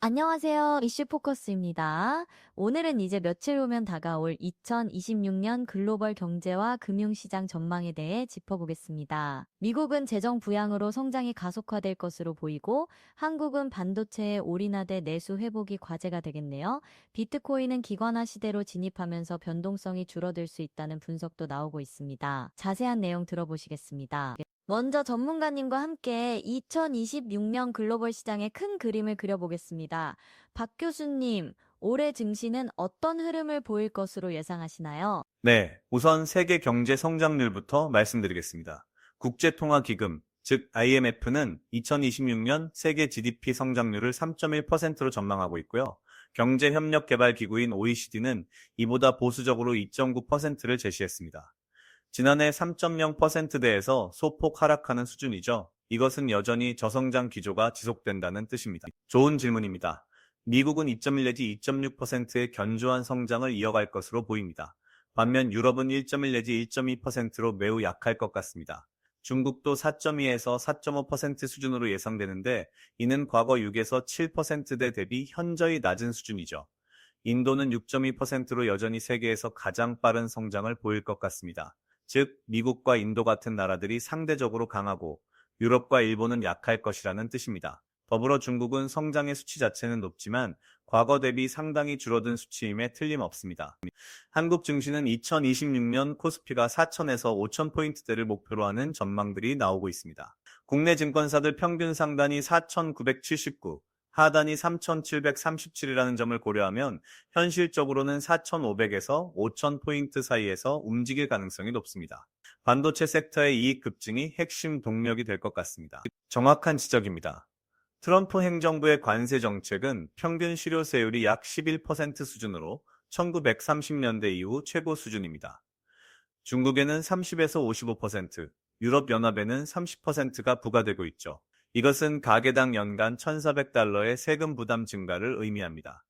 안녕하세요. 이슈 포커스입니다. 오늘은 이제 며칠 후면 다가올 2026년 글로벌 경제와 금융시장 전망에 대해 짚어보겠습니다. 미국은 재정 부양으로 성장이 가속화될 것으로 보이고, 한국은 반도체에 올인하되 내수 회복이 과제가 되겠네요. 비트코인은 기관화 시대로 진입하면서 변동성이 줄어들 수 있다는 분석도 나오고 있습니다. 자세한 내용 들어보시겠습니다. 먼저 전문가님과 함께 2026년 글로벌 시장의 큰 그림을 그려보겠습니다. 박 교수님, 올해 증시는 어떤 흐름을 보일 것으로 예상하시나요? 네, 우선 세계 경제 성장률부터 말씀드리겠습니다. 국제통화기금, 즉 IMF는 2026년 세계 GDP 성장률을 3.1%로 전망하고 있고요. 경제협력개발기구인 OECD는 이보다 보수적으로 2.9%를 제시했습니다. 지난해 3.0%대에서 소폭 하락하는 수준이죠. 이것은 여전히 저성장 기조가 지속된다는 뜻입니다. 좋은 질문입니다. 미국은 2.1 내지 2.6%의 견조한 성장을 이어갈 것으로 보입니다. 반면 유럽은 1.1 내지 1.2%로 매우 약할 것 같습니다. 중국도 4.2에서 4.5% 수준으로 예상되는데 이는 과거 6에서 7%대 대비 현저히 낮은 수준이죠. 인도는 6.2%로 여전히 세계에서 가장 빠른 성장을 보일 것 같습니다. 즉, 미국과 인도 같은 나라들이 상대적으로 강하고 유럽과 일본은 약할 것이라는 뜻입니다. 더불어 중국은 성장의 수치 자체는 높지만 과거 대비 상당히 줄어든 수치임에 틀림없습니다. 한국 증시는 2026년 코스피가 4천에서 5,000포인트대를 목표로 하는 전망들이 나오고 있습니다. 국내 증권사들 평균 상단이 4,979, 하단이 3,737이라는 점을 고려하면 현실적으로는 4,500에서 5,000포인트 사이에서 움직일 가능성이 높습니다. 반도체 섹터의 이익 급증이 핵심 동력이 될 것 같습니다. 정확한 지적입니다. 트럼프 행정부의 관세 정책은 평균 실효세율이 약 11% 수준으로 1930년대 이후 최고 수준입니다. 중국에는 30에서 55%, 유럽연합에는 30%가 부과되고 있죠. 이것은 가계당 연간 1,400달러의 세금 부담 증가를 의미합니다.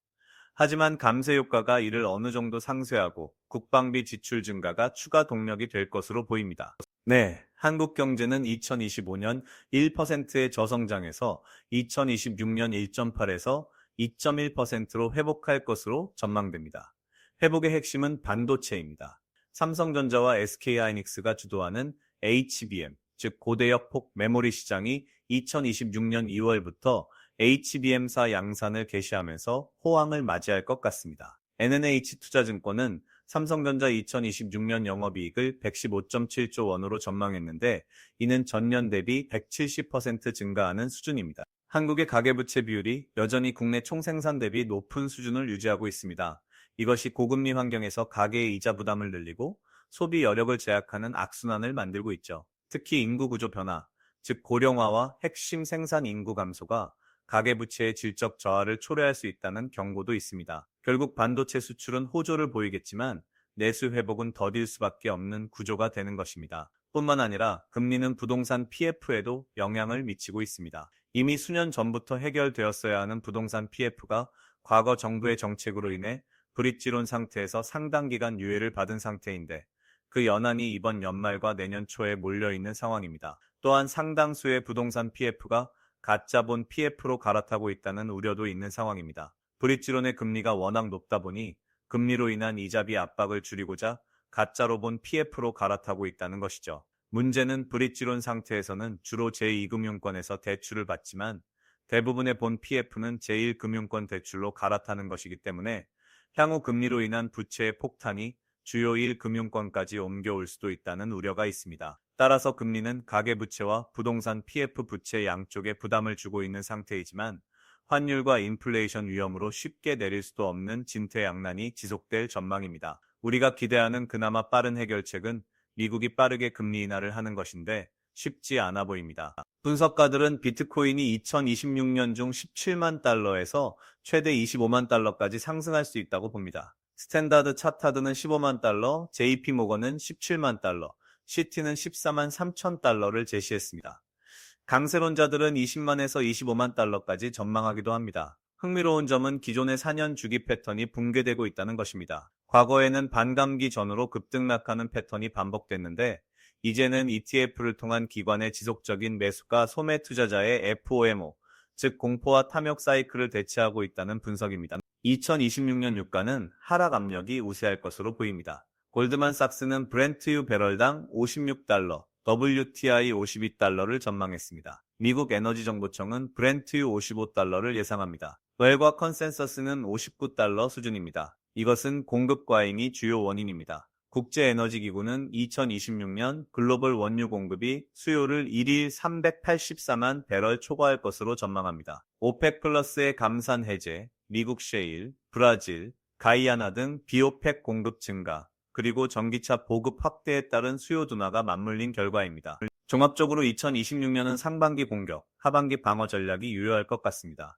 하지만 감세 효과가 이를 어느 정도 상쇄하고 국방비 지출 증가가 추가 동력이 될 것으로 보입니다. 네, 한국 경제는 2025년 1%의 저성장에서 2026년 1.8에서 2.1%로 회복할 것으로 전망됩니다. 회복의 핵심은 반도체입니다. 삼성전자와 SK하이닉스가 주도하는 HBM, 즉 고대역 폭 메모리 시장이 2026년 2월부터 HBM사 양산을 개시하면서 호황을 맞이할 것 같습니다. NNH투자증권은 삼성전자 2026년 영업이익을 115.7조 원으로 전망했는데 이는 전년 대비 170% 증가하는 수준입니다. 한국의 가계부채 비율이 여전히 국내 총생산 대비 높은 수준을 유지하고 있습니다. 이것이 고금리 환경에서 가계의 이자 부담을 늘리고 소비 여력을 제약하는 악순환을 만들고 있죠. 특히 인구 구조 변화, 즉 고령화와 핵심 생산 인구 감소가 가계부채의 질적 저하를 초래할 수 있다는 경고도 있습니다. 결국 반도체 수출은 호조를 보이겠지만 내수 회복은 더딜 수밖에 없는 구조가 되는 것입니다. 뿐만 아니라 금리는 부동산 PF에도 영향을 미치고 있습니다. 이미 수년 전부터 해결되었어야 하는 부동산 PF가 과거 정부의 정책으로 인해 브릿지론 상태에서 상당 기간 유예를 받은 상태인데 그 연한이 이번 연말과 내년 초에 몰려있는 상황입니다. 또한 상당수의 부동산 PF가 가짜본 PF로 갈아타고 있다는 우려도 있는 상황입니다. 브릿지론의 금리가 워낙 높다 보니 금리로 인한 이자비 압박을 줄이고자 가짜로 본 PF로 갈아타고 있다는 것이죠. 문제는 브릿지론 상태에서는 주로 제2금융권에서 대출을 받지만 대부분의 본 PF는 제1금융권 대출로 갈아타는 것이기 때문에 향후 금리로 인한 부채의 폭탄이 주요 1금융권까지 옮겨올 수도 있다는 우려가 있습니다. 따라서 금리는 가계부채와 부동산 PF 부채 양쪽에 부담을 주고 있는 상태이지만 환율과 인플레이션 위험으로 쉽게 내릴 수도 없는 진퇴양난이 지속될 전망입니다. 우리가 기대하는 그나마 빠른 해결책은 미국이 빠르게 금리 인하를 하는 것인데 쉽지 않아 보입니다. 분석가들은 비트코인이 2026년 중 17만 달러에서 최대 25만 달러까지 상승할 수 있다고 봅니다. 스탠다드 차타드는 15만 달러, JP모건은 17만 달러, 시티는 14만 3천 달러를 제시했습니다. 강세론자들은 20만에서 25만 달러까지 전망하기도 합니다. 흥미로운 점은 기존의 4년 주기 패턴이 붕괴되고 있다는 것입니다. 과거에는 반감기 전후로 급등락하는 패턴이 반복됐는데 이제는 ETF를 통한 기관의 지속적인 매수가 소매 투자자의 FOMO, 즉 공포와 탐욕 사이클을 대체하고 있다는 분석입니다. 2026년 유가는 하락 압력이 우세할 것으로 보입니다. 골드만삭스는 브렌트유 배럴당 56달러, WTI 52달러를 전망했습니다. 미국 에너지정보청은 브렌트유 55달러를 예상합니다. 웰과 컨센서스는 59달러 수준입니다. 이것은 공급 과잉이 주요 원인입니다. 국제에너지기구는 2026년 글로벌 원유 공급이 수요를 1일 384만 배럴 초과할 것으로 전망합니다. 오펙 플러스의 감산 해제, 미국 셰일, 브라질, 가이아나 등 비오펙 공급 증가, 그리고 전기차 보급 확대에 따른 수요 둔화가 맞물린 결과입니다. 종합적으로 2026년은 상반기 공격, 하반기 방어 전략이 유효할 것 같습니다.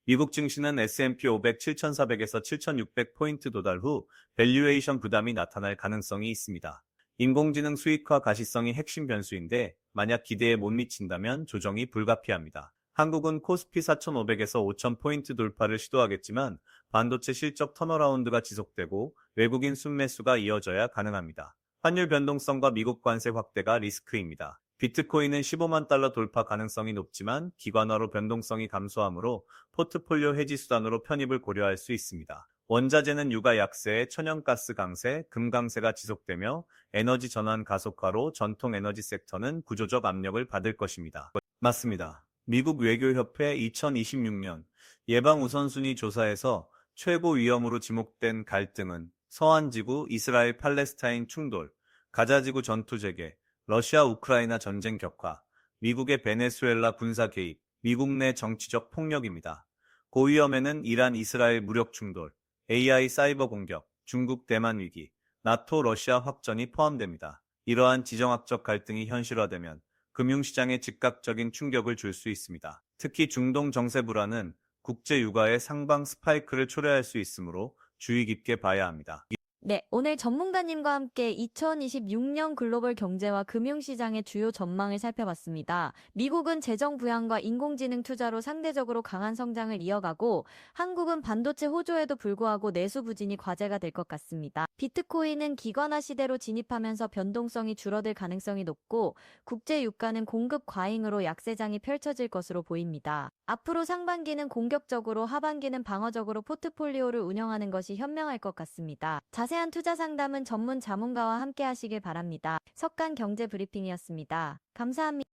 미국 증시는 S&P 500 7,400에서 7,600포인트 도달 후 밸류에이션 부담이 나타날 가능성이 있습니다. 인공지능 수익화 가시성이 핵심 변수인데 만약 기대에 못 미친다면 조정이 불가피합니다. 한국은 코스피 4,500에서 5,000포인트 돌파를 시도하겠지만 반도체 실적 턴어라운드가 지속되고 외국인 순매수가 이어져야 가능합니다. 환율 변동성과 미국 관세 확대가 리스크입니다. 비트코인은 15만 달러 돌파 가능성이 높지만 기관화로 변동성이 감소하므로 포트폴리오 해지 수단으로 편입을 고려할 수 있습니다. 원자재는 유가 약세에 천연가스 강세, 금 강세가 지속되며 에너지 전환 가속화로 전통 에너지 섹터는 구조적 압력을 받을 것입니다. 맞습니다. 미국 외교협회 2026년 예방 우선순위 조사에서 최고 위험으로 지목된 갈등은 서한지구 이스라엘 팔레스타인 충돌, 가자지구 전투 재개, 러시아 우크라이나 전쟁 격화, 미국의 베네수엘라 군사 개입, 미국 내 정치적 폭력입니다. 고위험에는 이란 이스라엘 무력 충돌, AI 사이버 공격, 중국 대만 위기, 나토 러시아 확전이 포함됩니다. 이러한 지정학적 갈등이 현실화되면 금융시장에 즉각적인 충격을 줄 수 있습니다. 특히 중동 정세 불안은 국제 유가의 상방 스파이크를 초래할 수 있으므로 주의 깊게 봐야 합니다. 네, 오늘 전문가님과 함께 2026년 글로벌 경제와 금융시장의 주요 전망을 살펴봤습니다. 미국은 재정 부양과 인공지능 투자로 상대적으로 강한 성장을 이어가고 한국은 반도체 호조에도 불구하고 내수 부진이 과제가 될 것 같습니다. 비트코인은 기관화 시대로 진입하면서 변동성이 줄어들 가능성이 높고 국제 유가는 공급 과잉으로 약세장이 펼쳐질 것으로 보입니다. 앞으로 상반기는 공격적으로 하반기는 방어적으로 포트폴리오를 운영하는 것이 현명할 것 같습니다. 자세한 투자 상담은 전문 자문가와 함께 하시길 바랍니다. 석간 경제 브리핑이었습니다. 감사합니다.